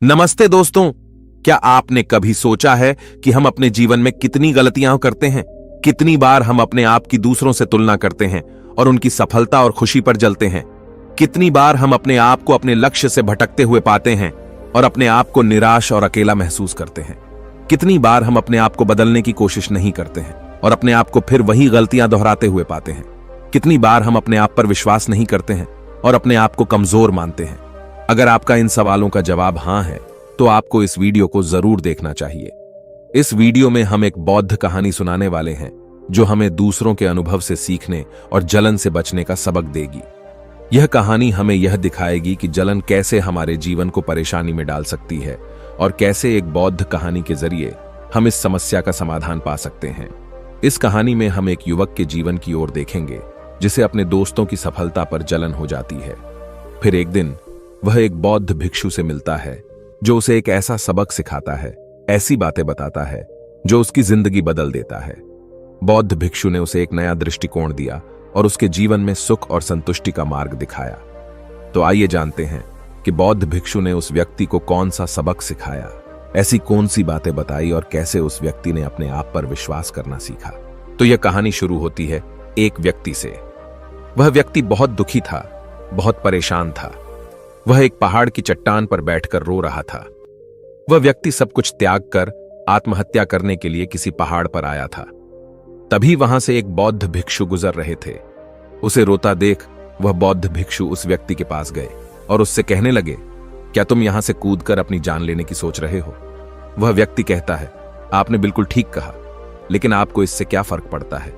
नमस्ते दोस्तों। क्या आपने कभी सोचा है कि हम अपने जीवन में कितनी गलतियां करते हैं? कितनी बार हम अपने आप की दूसरों से तुलना करते हैं और उनकी सफलता और खुशी पर जलते हैं? कितनी बार हम अपने आप को अपने लक्ष्य से भटकते हुए पाते हैं और अपने आप को निराश और अकेला महसूस करते हैं? कितनी बार हम अपने आप को बदलने की कोशिश नहीं करते हैं और अपने आप को फिर वही गलतियां दोहराते हुए पाते हैं? कितनी बार हम अपने आप पर विश्वास नहीं करते हैं और अपने आप को कमजोर मानते हैं? अगर आपका इन सवालों का जवाब हां है, तो आपको इस वीडियो को जरूर देखना चाहिए। इस वीडियो में हम एक बौद्ध कहानी सुनाने वाले हैं जो हमें दूसरों के अनुभव से सीखने और जलन से बचने का सबक देगी। यह कहानी हमें यह दिखाएगी कि जलन कैसे हमारे जीवन को परेशानी में डाल सकती है और कैसे एक बौद्ध कहानी के जरिए हम इस समस्या का समाधान पा सकते हैं। इस कहानी में हम एक युवक के जीवन की ओर देखेंगे जिसे अपने दोस्तों की सफलता पर जलन हो जाती है। फिर एक दिन वह एक बौद्ध भिक्षु से मिलता है जो उसे एक ऐसा सबक सिखाता है, ऐसी बातें बताता है जो उसकी जिंदगी बदल देता है। बौद्ध भिक्षु ने उसे एक नया दृष्टिकोण दिया और उसके जीवन में सुख और संतुष्टि का मार्ग दिखाया। तो आइए जानते हैं कि बौद्ध भिक्षु ने उस व्यक्ति को कौन सा सबक सिखाया, ऐसी कौन सी बातें बताई और कैसे उस व्यक्ति ने अपने आप पर विश्वास करना सीखा। तो यह कहानी शुरू होती है एक व्यक्ति से। वह व्यक्ति बहुत दुखी था, बहुत परेशान था। वह एक पहाड़ की चट्टान पर बैठकर रो रहा था। वह व्यक्ति सब कुछ त्याग कर आत्महत्या करने के लिए किसी पहाड़ पर आया था। तभी वहां से एक बौद्ध भिक्षु गुजर रहे थे। उसे रोता देख वह बौद्ध भिक्षु उस व्यक्ति के पास गए और उससे कहने लगे, क्या तुम यहां से कूदकर अपनी जान लेने की सोच रहे हो? वह व्यक्ति कहता है, आपने बिल्कुल ठीक कहा, लेकिन आपको इससे क्या फर्क पड़ता है?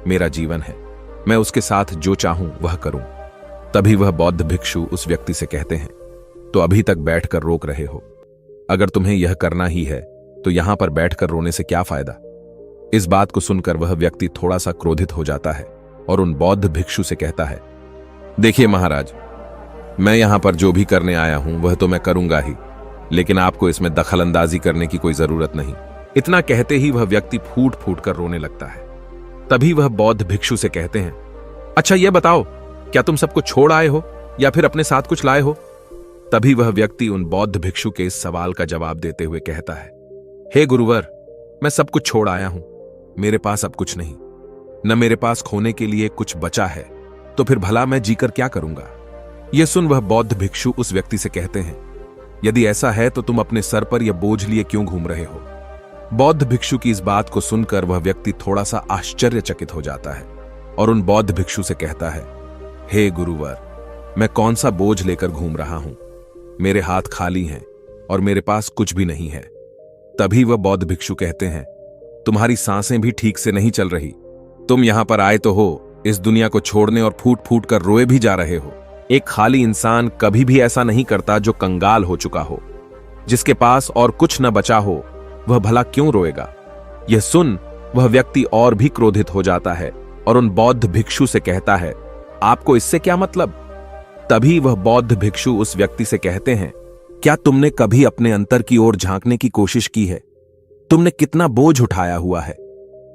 मेरा जीवन है, मैं उसके साथ जो चाहूं वह करूं। तभी वह बौद्ध भिक्षु उस व्यक्ति से कहते हैं, तो अभी तक बैठकर रोक रहे हो? अगर तुम्हें यह करना ही है तो यहां पर बैठकर रोने से क्या फायदा? इस बात को सुनकर वह व्यक्ति थोड़ा सा क्रोधित हो जाता है और उन बौद्ध भिक्षु से कहता है, देखिए महाराज, मैं यहां पर जो भी करने आया हूं वह तो मैं करूंगा ही, लेकिन आपको इसमें दखलंदाजी करने की कोई जरूरत नहीं। इतना कहते ही वह व्यक्ति फूट फूट कर रोने लगता है। तभी वह बौद्ध भिक्षु से कहते हैं, अच्छा यह बताओ, क्या तुम सबको छोड़ आए हो या फिर अपने साथ कुछ लाए हो? तभी वह व्यक्ति उन बौद्ध भिक्षु के इस सवाल का जवाब देते हुए कहता है, हे गुरुवर, मैं सब कुछ छोड़ आया हूं। मेरे पास अब कुछ नहीं, न मेरे पास खोने के लिए कुछ बचा है, तो फिर भला मैं जीकर क्या करूंगा? यह सुन वह बौद्ध भिक्षु उस व्यक्ति से कहते हैं, यदि ऐसा है तो तुम अपने सर पर यह बोझ लिए क्यों घूम रहे हो? बौद्ध भिक्षु की इस बात को सुनकर वह व्यक्ति थोड़ा सा आश्चर्यचकित हो जाता है और उन बौद्ध भिक्षु से कहता है, हे गुरुवर, मैं कौन सा बोझ लेकर घूम रहा हूं? मेरे हाथ खाली हैं और मेरे पास कुछ भी नहीं है। तभी वह बौद्ध भिक्षु कहते हैं, तुम्हारी सांसें भी ठीक से नहीं चल रही। तुम यहां पर आए तो हो इस दुनिया को छोड़ने और फूट फूट कर रोए भी जा रहे हो। एक खाली इंसान कभी भी ऐसा नहीं करता जो कंगाल हो चुका हो। जिसके पास और कुछ न बचा हो वह भला क्यों रोएगा? यह सुन वह व्यक्ति और भी क्रोधित हो जाता है और उन बौद्ध भिक्षु से कहता है, आपको इससे क्या मतलब? तभी वह बौद्ध भिक्षु उस व्यक्ति से कहते हैं, क्या तुमने कभी अपने अंतर की ओर झांकने की कोशिश की है? तुमने कितना बोझ उठाया हुआ है?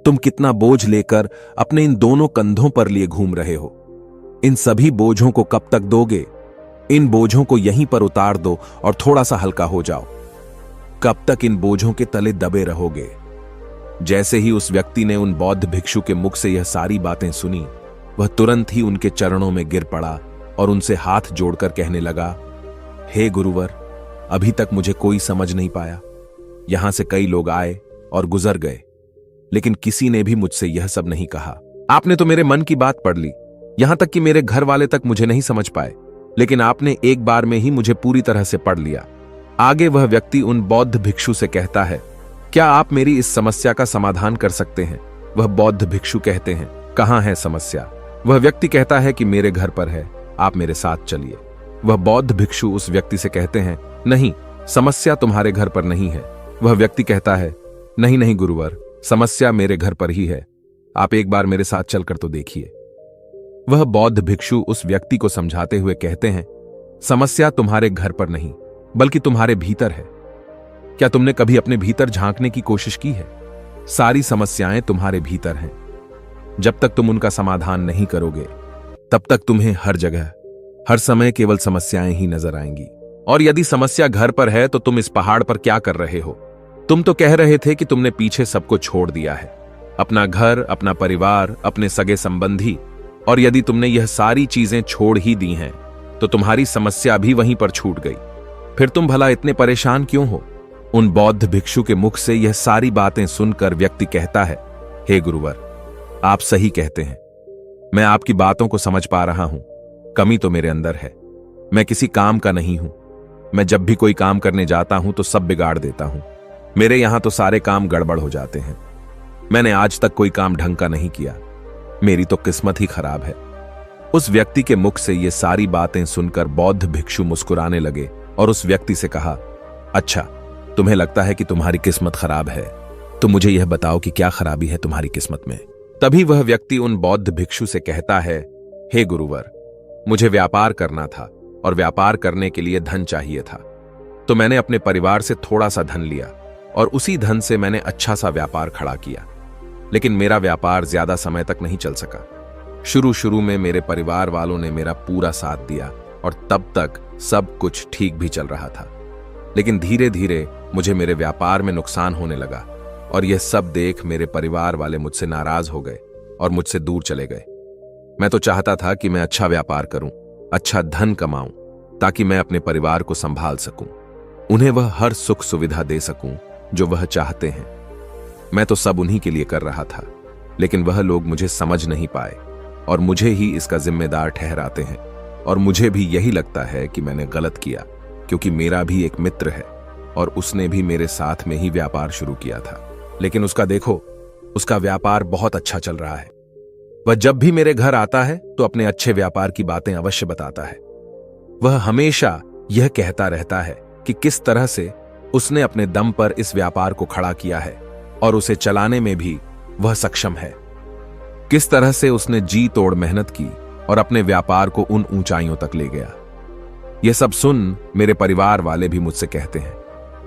तुम कितना बोझ लेकर अपने इन दोनों कंधों पर लिए घूम रहे हो? इन सभी बोझों को कब तक दोगे? इन बोझों को यहीं पर उतार दो और थोड़ा सा हल्का हो जाओ। कब तक इन बोझों के तले दबे रहोगे? जैसे ही उस व्यक्ति ने उन बौद्ध भिक्षु के मुख से यह सारी बातें सुनी, वह तुरंत ही उनके चरणों में गिर पड़ा और उनसे हाथ जोड़कर कहने लगा, हे गुरुवर, अभी तक मुझे कोई समझ नहीं पाया। यहां से कई लोग आए और गुजर गए, लेकिन किसी ने भी मुझसे यह सब नहीं कहा। आपने तो मेरे मन की बात पढ़ ली, यहां तक कि मेरे घर वाले तक मुझे नहीं समझ पाए, लेकिन आपने एक बार में ही मुझे पूरी तरह से पढ़ लिया। आगे वह व्यक्ति उन बौद्ध भिक्षु से कहता है, क्या आप मेरी इस समस्या का समाधान कर सकते हैं? वह बौद्ध भिक्षु कहते हैं, कहां है समस्या? वह व्यक्ति कहता है कि मेरे घर पर है, आप मेरे साथ चलिए। वह बौद्ध भिक्षु उस व्यक्ति से कहते हैं, नहीं, समस्या तुम्हारे घर पर नहीं है। वह व्यक्ति कहता है, नहीं नहीं गुरुवर, समस्या मेरे घर पर ही है, आप एक बार मेरे साथ चलकर तो देखिए। वह बौद्ध भिक्षु उस व्यक्ति को समझाते हुए कहते हैं, समस्या तुम्हारे घर पर नहीं बल्कि तुम्हारे भीतर है। क्या तुमने कभी अपने भीतर झांकने की कोशिश की है? सारी समस्याएं तुम्हारे भीतर हैं। जब तक तुम उनका समाधान नहीं करोगे तब तक तुम्हें हर जगह हर समय केवल समस्याएं ही नजर आएंगी। और यदि समस्या घर पर है तो तुम इस पहाड़ पर क्या कर रहे हो? तुम तो कह रहे थे कि तुमने पीछे सबको छोड़ दिया है, अपना घर, अपना परिवार, अपने सगे संबंधी, और यदि तुमने यह सारी चीजें छोड़ ही दी हैं तो तुम्हारी समस्या भी वहीं पर छूट गई। फिर तुम भला इतने परेशान क्यों हो? उन बौद्ध भिक्षु के मुख से यह सारी बातें सुनकर व्यक्ति कहता है, हे गुरुवर, आप सही कहते हैं। मैं आपकी बातों को समझ पा रहा हूं। कमी तो मेरे अंदर है। मैं किसी काम का नहीं हूं। मैं जब भी कोई काम करने जाता हूं तो सब बिगाड़ देता हूं। मेरे यहां तो सारे काम गड़बड़ हो जाते हैं। मैंने आज तक कोई काम ढंग का नहीं किया। मेरी तो किस्मत ही खराब है। उस व्यक्ति के मुख से ये सारी बातें सुनकर बौद्ध भिक्षु मुस्कुराने लगे और उस व्यक्ति से कहा, अच्छा, तुम्हें लगता है कि तुम्हारी किस्मत खराब है, तो मुझे यह बताओ कि क्या खराबी है तुम्हारी किस्मत में। तभी वह व्यक्ति उन बौद्ध भिक्षु से कहता है, हे गुरुवर, मुझे व्यापार करना था और व्यापार करने के लिए धन चाहिए था, तो मैंने अपने परिवार से थोड़ा सा धन लिया और उसी धन से मैंने अच्छा सा व्यापार खड़ा किया। लेकिन मेरा व्यापार ज्यादा समय तक नहीं चल सका। शुरू में मेरे परिवार वालों ने मेरा पूरा साथ दिया और तब तक सब कुछ ठीक भी चल रहा था। लेकिन धीरे धीरे मुझे मेरे व्यापार में नुकसान होने लगा और यह सब देख मेरे परिवार वाले मुझसे नाराज हो गए और मुझसे दूर चले गए। मैं तो चाहता था कि मैं अच्छा व्यापार करूं, अच्छा धन कमाऊं, ताकि मैं अपने परिवार को संभाल सकूं, उन्हें वह हर सुख सुविधा दे सकूं जो वह चाहते हैं। मैं तो सब उन्हीं के लिए कर रहा था, लेकिन वह लोग मुझे समझ नहीं पाए और मुझे ही इसका जिम्मेदार ठहराते हैं। और मुझे भी यही लगता है कि मैंने गलत किया, क्योंकि मेरा भी एक मित्र है और उसने भी मेरे साथ में ही व्यापार शुरू किया था। लेकिन उसका देखो, उसका व्यापार बहुत अच्छा चल रहा है। वह जब भी मेरे घर आता है तो अपने अच्छे व्यापार की बातें अवश्य बताता है। वह हमेशा यह कहता रहता है कि किस तरह से उसने अपने दम पर इस व्यापार को खड़ा किया है और उसे चलाने में भी वह सक्षम है। किस तरह से उसने जी तोड़ मेहनत की और अपने व्यापार को उन ऊंचाइयों तक ले गया। यह सब सुन मेरे परिवार वाले भी मुझसे कहते हैं,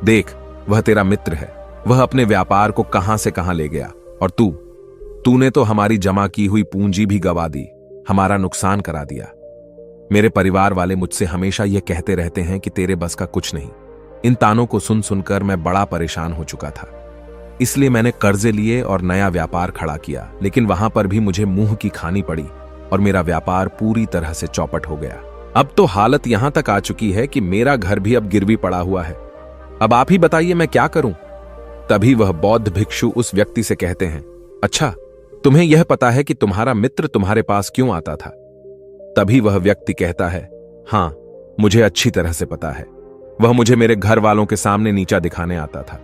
देख, वह तेरा मित्र है, वह अपने व्यापार को कहां से कहां ले गया, और तूने तो हमारी जमा की हुई पूंजी भी गवा दी, हमारा नुकसान करा दिया। मेरे परिवार वाले मुझसे हमेशा यह कहते रहते हैं कि तेरे बस का कुछ नहीं। इन तानों को सुन सुनकर मैं बड़ा परेशान हो चुका था। इसलिए मैंने कर्जे लिए और नया व्यापार खड़ा किया, लेकिन वहां पर भी मुझे मुंह की खानी पड़ी और मेरा व्यापार पूरी तरह से चौपट हो गया। अब तो हालत यहां तक आ चुकी है कि मेरा घर भी अब गिरवी पड़ा हुआ है। अब आप ही बताइए मैं क्या करूं? तभी वह बौद्ध भिक्षु उस व्यक्ति से कहते हैं, अच्छा, तुम्हें यह पता है कि तुम्हारा मित्र तुम्हारे पास क्यों आता था? तभी वह व्यक्ति कहता है, हां, मुझे अच्छी तरह से पता है। वह मुझे मेरे घर वालों के सामने नीचा दिखाने आता था,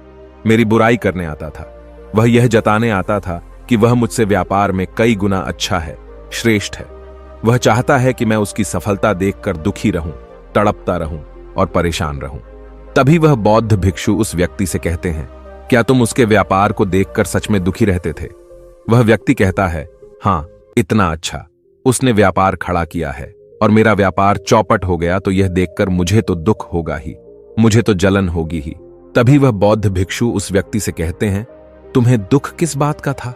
मेरी बुराई करने आता था। वह यह जताने आता था कि वह मुझसे व्यापार में कई गुना अच्छा है, श्रेष्ठ है। वह चाहता है कि मैं उसकी सफलता देखकर दुखी रहूं, तड़पता रहूं और परेशान रहूं। तभी वह बौद्ध भिक्षु उस व्यक्ति से कहते हैं, क्या तुम उसके व्यापार को देखकर सच में दुखी रहते थे? वह व्यक्ति कहता है, हां, इतना अच्छा उसने व्यापार खड़ा किया है और मेरा व्यापार चौपट हो गया तो यह देखकर मुझे तो दुख होगा ही, मुझे तो जलन होगी ही। तभी वह बौद्ध भिक्षु उस व्यक्ति से कहते हैं, तुम्हें दुख किस बात का था?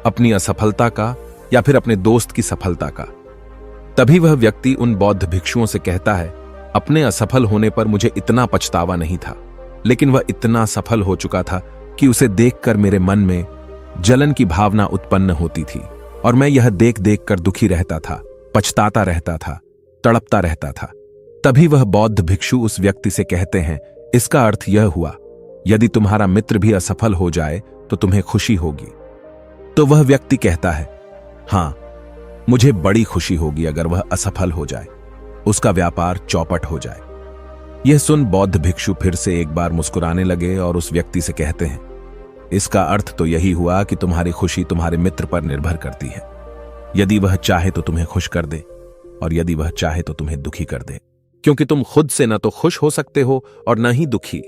अपनी असफलता का या फिर अपने दोस्त की सफलता का? तभी वह व्यक्ति उन बौद्ध भिक्षुओं से कहता है, अपने असफल होने पर मुझे इतना पछतावा नहीं था, लेकिन वह इतना सफल हो चुका था कि उसे देखकर मेरे मन में जलन की भावना उत्पन्न होती थी और मैं यह देख देख कर दुखी रहता था, पछताता रहता था, तड़पता रहता था। तभी वह बौद्ध भिक्षु उस व्यक्ति से कहते हैं, इसका अर्थ यह हुआ, यदि तुम्हारा मित्र भी असफल हो जाए तो तुम्हें खुशी होगी। तो वह व्यक्ति कहता है, हां, मुझे बड़ी खुशी होगी अगर वह असफल हो जाए, उसका व्यापार चौपट हो जाए। यह सुन बौद्ध भिक्षु फिर से एक बार मुस्कुराने लगे और उस व्यक्ति से कहते हैं, इसका अर्थ तो यही हुआ कि तुम्हारी खुशी तुम्हारे मित्र पर निर्भर करती है। यदि वह चाहे तो तुम्हें खुश कर दे और यदि वह चाहे तो तुम्हें दुखी कर दे, क्योंकि तुम खुद से न तो खुश हो सकते हो और न ही दुखी।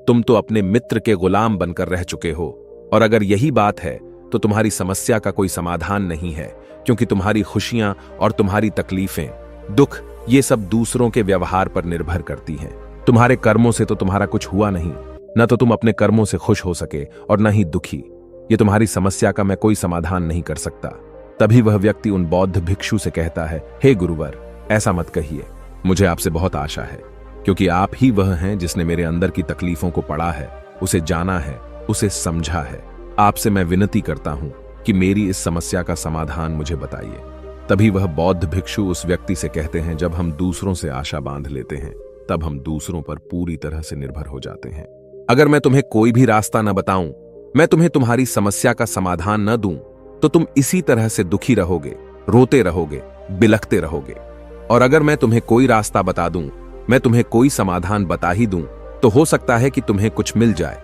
तुम तो अपने मित्र के गुलाम बनकर रह चुके हो, और अगर यही बात है तो तुम्हारी समस्या का कोई समाधान नहीं है, क्योंकि तुम्हारी खुशियां और तुम्हारी तकलीफें, दुख, ये सब दूसरों के व्यवहार पर निर्भर करती हैं। तुम्हारे कर्मों से तो तुम्हारा कुछ हुआ नहीं, न तो तुम अपने कर्मों से खुश हो सके और न ही दुखी। ये तुम्हारी समस्या का मैं कोई समाधान नहीं कर सकता। तभी वह व्यक्ति उन बौद्ध भिक्षु से कहता है, हे गुरुवर, ऐसा मत कहिए, मुझे आपसे बहुत आशा है, क्योंकि आप ही वह हैं जिसने मेरे अंदर की तकलीफों को पढ़ा है, उसे जाना है, उसे समझा है। आपसे मैं विनती करता हूं कि मेरी इस समस्या का समाधान मुझे बताइए। तभी वह बौद्ध भिक्षु उस व्यक्ति से कहते हैं, जब हम दूसरों से आशा बांध लेते हैं तब हम दूसरों पर पूरी तरह से निर्भर हो जाते हैं। अगर मैं तुम्हें कोई भी रास्ता न बताऊं, मैं तुम्हें तुम्हारी समस्या का समाधान न दूं, तो तुम इसी तरह से दुखी रहोगे, रोते रहोगे, बिलखते रहोगे। और अगर मैं तुम्हें कोई रास्ता बता दूं, मैं तुम्हें कोई समाधान बता ही दूं, तो हो सकता है कि तुम्हें कुछ मिल जाए।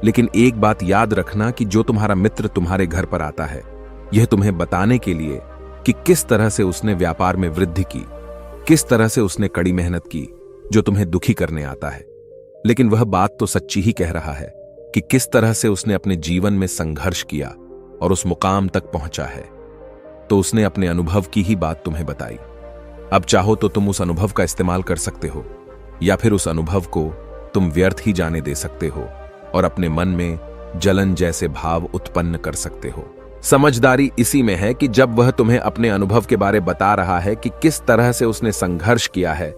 लेकिन एक बात याद रखना कि जो तुम्हारा मित्र तुम्हारे घर पर आता है, यह तुम्हें बताने के लिए कि किस तरह से उसने व्यापार में वृद्धि की, किस तरह से उसने कड़ी मेहनत की, जो तुम्हें दुखी करने आता है। लेकिन वह बात तो सच्ची ही कह रहा है कि किस तरह से उसने अपने जीवन में संघर्ष किया और उस मुकाम तक पहुंचा है। तो उसने अपने अनुभव की ही बात तुम्हें बताई। अब चाहो तो तुम उस अनुभव का इस्तेमाल कर सकते हो, या फिर उस अनुभव को तुम व्यर्थ ही जाने दे सकते हो और अपने मन में जलन जैसे भाव उत्पन्न कर सकते हो। समझदारी इसी में है कि जब वह तुम्हें अपने अनुभव के बारे बता रहा है कि किस तरह से उसने संघर्ष किया है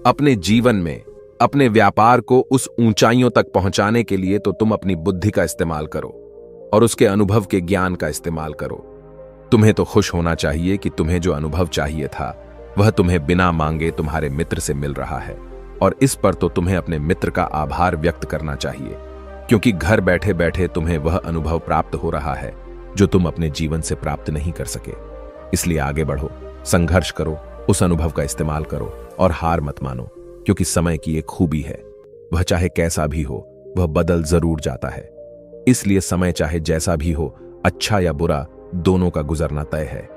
अपने जीवन में, अपने व्यापार को उस ऊंचाइयों तक पहुंचाने के लिए, तो तुम अपनी बुद्धि का इस्तेमाल करो और उसके अनुभव के ज्ञान का इस्तेमाल करो। तुम्हें तो खुश होना चाहिए कि तुम्हें जो अनुभव चाहिए था वह तुम्हें बिना मांगे तुम्हारे मित्र से मिल रहा है, और इस पर तो तुम्हें अपने मित्र का आभार व्यक्त करना चाहिए, क्योंकि घर बैठे बैठे तुम्हें वह अनुभव प्राप्त हो रहा है जो तुम अपने जीवन से प्राप्त नहीं कर सके। इसलिए आगे बढ़ो, संघर्ष करो, उस अनुभव का इस्तेमाल करो और हार मत मानो, क्योंकि समय की एक खूबी है, वह चाहे कैसा भी हो वह बदल जरूर जाता है। इसलिए समय चाहे जैसा भी हो, अच्छा या बुरा, दोनों का गुजरना तय है।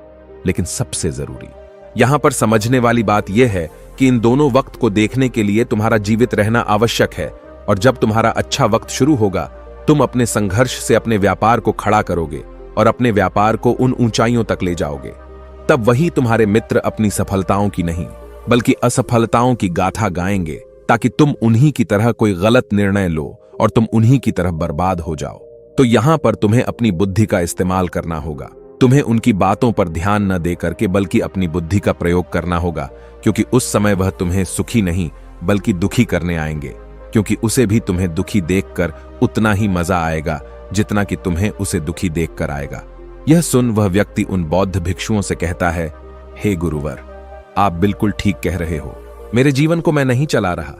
लेकिन सबसे जरूरी यहां पर समझने वाली बात यह है कि इन दोनों वक्त को देखने के लिए तुम्हारा जीवित रहना आवश्यक है, और जब तुम्हारा अच्छा वक्त शुरू होगा, तुम अपने संघर्ष से अपने व्यापार को खड़ा करोगे और अपने व्यापार को उन ऊंचाइयों तक ले जाओगे। तब वही तुम्हारे मित्र अपनी सफलताओं की नहीं बल्कि असफलताओं की गाथा गाएंगे, ताकि तुम उन्हीं की तरह कोई गलत निर्णय लो और तुम उन्हीं की तरह बर्बाद हो जाओ। तो यहां पर तुम्हें अपनी बुद्धि का इस्तेमाल करना होगा। तुम्हें उनकी बातों पर ध्यान न दे करके बल्कि अपनी बुद्धि का प्रयोग करना होगा, क्योंकि उस समय वह तुम्हें सुखी नहीं बल्कि दुखी करने आएंगे, क्योंकि उसे भी तुम्हें दुखी देखकर उतना ही मजा आएगा जितना कि तुम्हें उसे दुखी देखकर आएगा। यह सुन वह व्यक्ति उन बौद्ध भिक्षुओं से कहता है, हे गुरुवर, आप बिल्कुल ठीक कह रहे हो। मेरे जीवन को मैं नहीं चला रहा,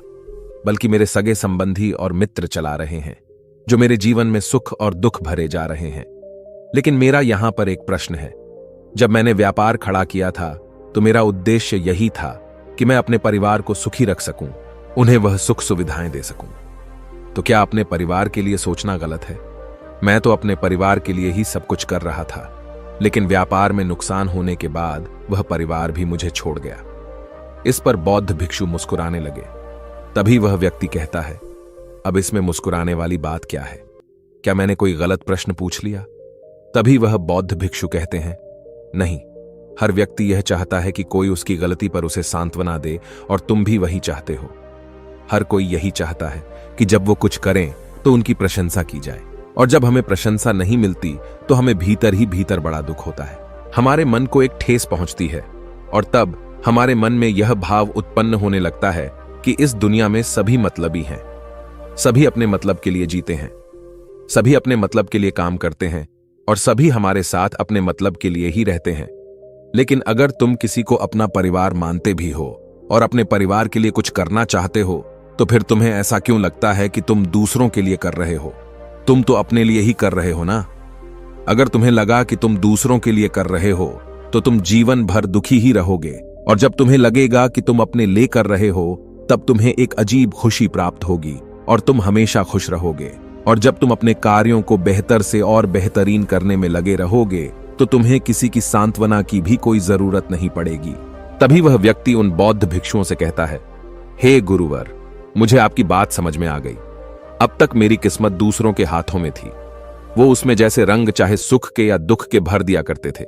बल्कि मेरे सगे संबंधी और मित्र चला रहे हैं, जो मेरे जीवन में सुख और दुख भरे जा रहे हैं। लेकिन मेरा यहां पर एक प्रश्न है। जब मैंने व्यापार खड़ा किया था तो मेरा उद्देश्य यही था कि मैं अपने परिवार को सुखी रख सकूं, उन्हें वह सुख सुविधाएं दे सकूं। तो क्या अपने परिवार के लिए सोचना गलत है? मैं तो अपने परिवार के लिए ही सब कुछ कर रहा था, लेकिन व्यापार में नुकसान होने के बाद वह परिवार भी मुझे छोड़ गया। इस पर बौद्ध भिक्षु मुस्कुराने लगे। तभी वह व्यक्ति कहता है, अब इसमें मुस्कुराने वाली बात क्या है? क्या मैंने कोई गलत प्रश्न पूछ लिया? तभी वह बौद्ध भिक्षु कहते हैं, नहीं, हर व्यक्ति यह चाहता है कि कोई उसकी गलती पर उसे सांत्वना दे, और तुम भी वही चाहते हो। हर कोई यही चाहता है कि जब वो कुछ करें तो उनकी प्रशंसा की जाए, और जब हमें प्रशंसा नहीं मिलती तो हमें भीतर ही भीतर बड़ा दुख होता है। हमारे मन को एक ठेस पहुंचती है, और तब हमारे मन में यह भाव उत्पन्न होने लगता है कि इस दुनिया में सभी मतलबी हैं, सभी अपने मतलब के लिए जीते हैं, सभी अपने मतलब के लिए काम करते हैं, और सभी हमारे साथ अपने मतलब के लिए ही रहते हैं। लेकिन अगर तुम किसी को अपना परिवार मानते भी हो और अपने परिवार के लिए कुछ करना चाहते हो, तो फिर तुम्हें ऐसा क्यों लगता है कि तुम दूसरों के लिए कर रहे हो? तुम तो अपने लिए ही कर रहे हो ना। अगर तुम्हें लगा कि तुम दूसरों के लिए कर रहे हो तो तुम जीवन भर दुखी ही रहोगे, और जब तुम्हें लगेगा कि तुम अपने लिए कर रहे हो तब तुम्हें एक अजीब खुशी प्राप्त होगी और तुम हमेशा खुश रहोगे। और जब तुम अपने कार्यों को बेहतर से और बेहतरीन करने में लगे रहोगे तो तुम्हें किसी की सांत्वना की भी कोई जरूरत नहीं पड़ेगी। तभी वह व्यक्ति उन बौद्ध भिक्षुओं से कहता है, हे गुरुवर, मुझे आपकी बात समझ में आ गई। अब तक मेरी किस्मत दूसरों के हाथों में थी, वो उसमें जैसे रंग चाहे सुख के या दुख के भर दिया करते थे।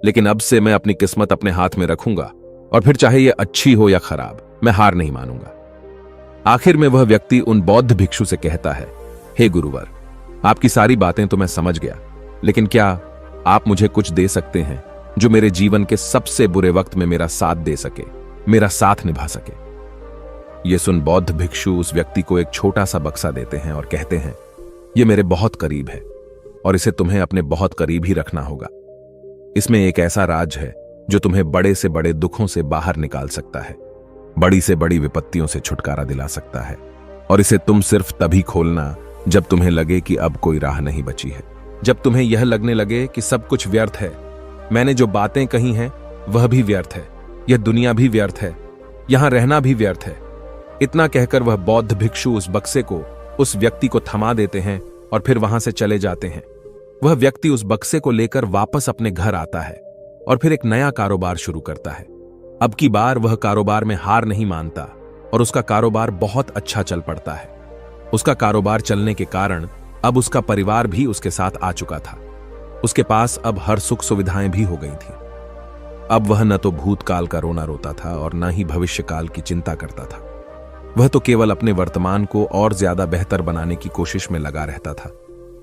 लेकिन अब से मैं अपनी किस्मत अपने हाथ में रखूंगा, और फिर चाहे यह अच्छी हो या खराब, मैं हार नहीं मानूंगा। आखिर में वह व्यक्ति उन बौद्ध भिक्षु से कहता है, हे गुरुवर, आपकी सारी बातें तो मैं समझ गया, लेकिन क्या आप मुझे कुछ दे सकते हैं जो मेरे जीवन के सबसे बुरे वक्त में मेरा साथ दे सके, मेरा साथ निभा सके? ये सुन बौद्ध भिक्षु उस व्यक्ति को एक छोटा सा बक्सा देते हैं और कहते हैं, ये मेरे बहुत करीब है और इसे तुम्हें अपने बहुत करीब ही रखना होगा। इसमें एक ऐसा राज है जो तुम्हें बड़े से बड़े दुखों से बाहर निकाल सकता है, बड़ी से बड़ी विपत्तियों से छुटकारा दिला सकता है। और इसे तुम सिर्फ तभी खोलना जब तुम्हें लगे कि अब कोई राह नहीं बची है, जब तुम्हें यह लगने लगे कि सब कुछ व्यर्थ है, मैंने जो बातें कही हैं वह भी व्यर्थ है, यह दुनिया भी व्यर्थ है, यहां रहना भी व्यर्थ है। इतना कहकर वह बौद्ध भिक्षु उस बक्से को उस व्यक्ति को थमा देते हैं और फिर वहां से चले जाते हैं। वह व्यक्ति उस बक्से को लेकर वापस अपने घर आता है और फिर एक नया कारोबार शुरू करता है। अब की बार वह कारोबार में हार नहीं मानता और उसका कारोबार बहुत अच्छा चल पड़ता है। उसका कारोबार चलने के कारण अब उसका परिवार भी उसके साथ आ चुका था। उसके पास अब हर सुख सुविधाएं भी हो गई थी। अब वह न तो भूतकाल का रोना रोता था और न ही भविष्यकाल की चिंता करता था। वह तो केवल अपने वर्तमान को और ज्यादा बेहतर बनाने की कोशिश में लगा रहता था।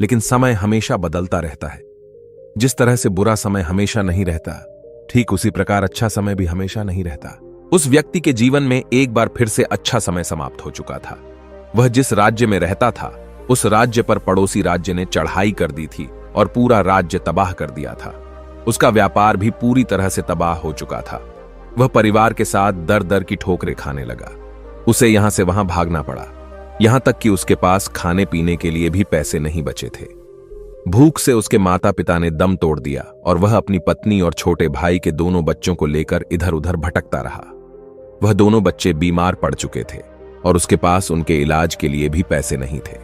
लेकिन समय हमेशा बदलता रहता है। जिस तरह से बुरा समय हमेशा नहीं रहता, ठीक उसी प्रकार अच्छा समय भी हमेशा नहीं रहता। उस व्यक्ति के जीवन में एक बार फिर से अच्छा समय समाप्त हो चुका था। वह जिस राज्य में रहता था उस राज्य पर पड़ोसी राज्य ने चढ़ाई कर दी थी और पूरा राज्य तबाह कर दिया था। उसका व्यापार भी पूरी तरह से तबाह हो चुका था। वह परिवार के साथ दर दर की ठोकरें खाने लगा। उसे यहां से वहां भागना पड़ा, यहां तक कि उसके पास खाने पीने के लिए भी पैसे नहीं बचे थे। भूख से उसके माता पिता ने दम तोड़ दिया और वह अपनी पत्नी और छोटे भाई के दोनों बच्चों को लेकर इधर उधर भटकता रहा। वह दोनों बच्चे बीमार पड़ चुके थे और उसके पास उनके इलाज के लिए भी पैसे नहीं थे।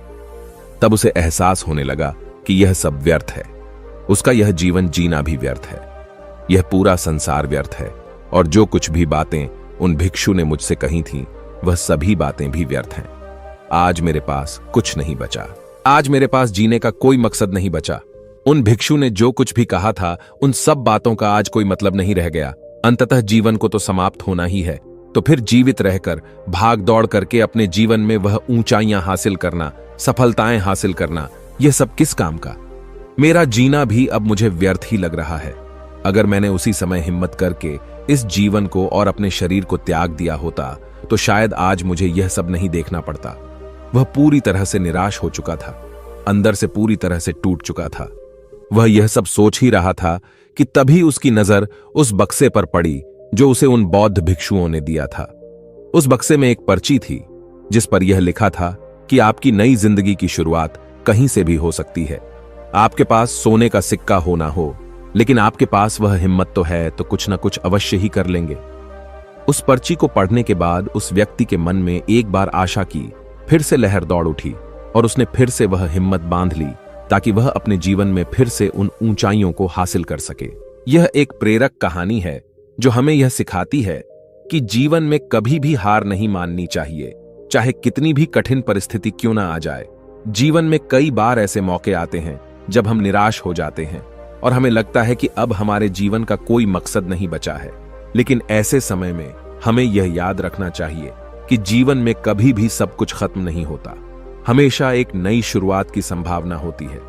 तब उसे एहसास होने लगा कि यह सब व्यर्थ है। उसका यह जीवन जीना भी व्यर्थ है, यह पूरा संसार व्यर्थ है और जो कुछ भी बातें उन भिक्षु ने मुझसे कही थीं, वह सभी बातें भी व्यर्थ हैं। आज मेरे पास कुछ नहीं बचा, आज मेरे पास जीने का कोई मकसद नहीं बचा। उन भिक्षु ने जो कुछ भी कहा था उन सब बातों का आज कोई मतलब नहीं रह गया। अंततः जीवन को तो समाप्त होना ही है, तो फिर जीवित रहकर भाग दौड़ करके अपने जीवन में वह ऊंचाइयां हासिल करना, सफलताएं हासिल करना, यह सब किस काम का? मेरा जीना भी अब मुझे व्यर्थ ही लग रहा है। अगर मैंने उसी समय हिम्मत करके इस जीवन को और अपने शरीर को त्याग दिया होता तो शायद आज मुझे यह सब नहीं देखना पड़ता। वह पूरी तरह से निराश हो चुका था, अंदर से पूरी तरह से टूट चुका था। वह यह सब सोच ही रहा था कि तभी उसकी नजर उस बक्से पर पड़ी जो उसे उन बौद्ध भिक्षुओं ने दिया था। उस बक्से में एक पर्ची थी जिस पर यह लिखा था कि आपकी नई जिंदगी की शुरुआत कहीं से भी हो सकती है। आपके पास सोने का सिक्का हो ना हो, लेकिन आपके पास वह हिम्मत तो है, तो कुछ ना कुछ अवश्य ही कर लेंगे। उस पर्ची को पढ़ने के बाद उस व्यक्ति के मन में एक बार आशा की फिर से लहर दौड़ उठी और उसने फिर से वह हिम्मत बांध ली ताकि वह अपने जीवन में फिर से उन ऊंचाइयों को हासिल कर सके। यह एक प्रेरक कहानी है जो हमें यह सिखाती है कि जीवन में कभी भी हार नहीं माननी चाहिए, चाहे कितनी भी कठिन परिस्थिति क्यों ना आ जाए। जीवन में कई बार ऐसे मौके आते हैं जब हम निराश हो जाते हैं और हमें लगता है कि अब हमारे जीवन का कोई मकसद नहीं बचा है। लेकिन ऐसे समय में हमें यह याद रखना चाहिए कि जीवन में कभी भी सब कुछ खत्म नहीं होता, हमेशा एक नई शुरुआत की संभावना होती है।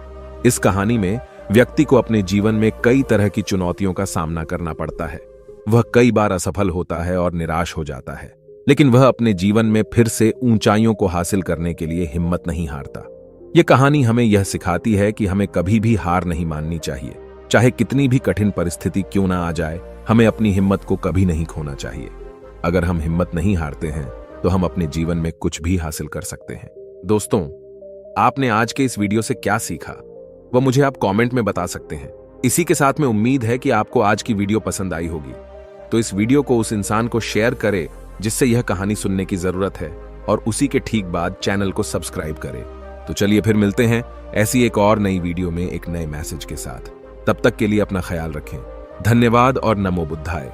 इस कहानी में व्यक्ति को अपने जीवन में कई तरह की चुनौतियों का सामना करना पड़ता है। वह कई बार असफल होता है और निराश हो जाता है, लेकिन वह अपने जीवन में फिर से ऊंचाइयों को हासिल करने के लिए हिम्मत नहीं हारता। यह कहानी हमें यह सिखाती है कि हमें कभी भी हार नहीं माननी चाहिए, चाहे कितनी भी कठिन परिस्थिति क्यों ना आ जाए। हमें अपनी हिम्मत को कभी नहीं खोना चाहिए। अगर हम हिम्मत नहीं हारते हैं तो हम अपने जीवन में कुछ भी हासिल कर सकते हैं। दोस्तों, आपने आज के इस वीडियो से क्या सीखा वह मुझे आप कमेंट में बता सकते हैं। इसी के साथ में उम्मीद है कि आपको आज की वीडियो पसंद आई होगी, तो इस वीडियो को उस इंसान को शेयर करें जिससे यह कहानी सुनने की जरूरत है, और उसी के ठीक बाद चैनल को सब्सक्राइब करें। तो चलिए फिर मिलते हैं ऐसी एक और नई वीडियो में एक नए मैसेज के साथ। तब तक के लिए अपना ख्याल रखें। धन्यवाद और नमो बुद्धाय।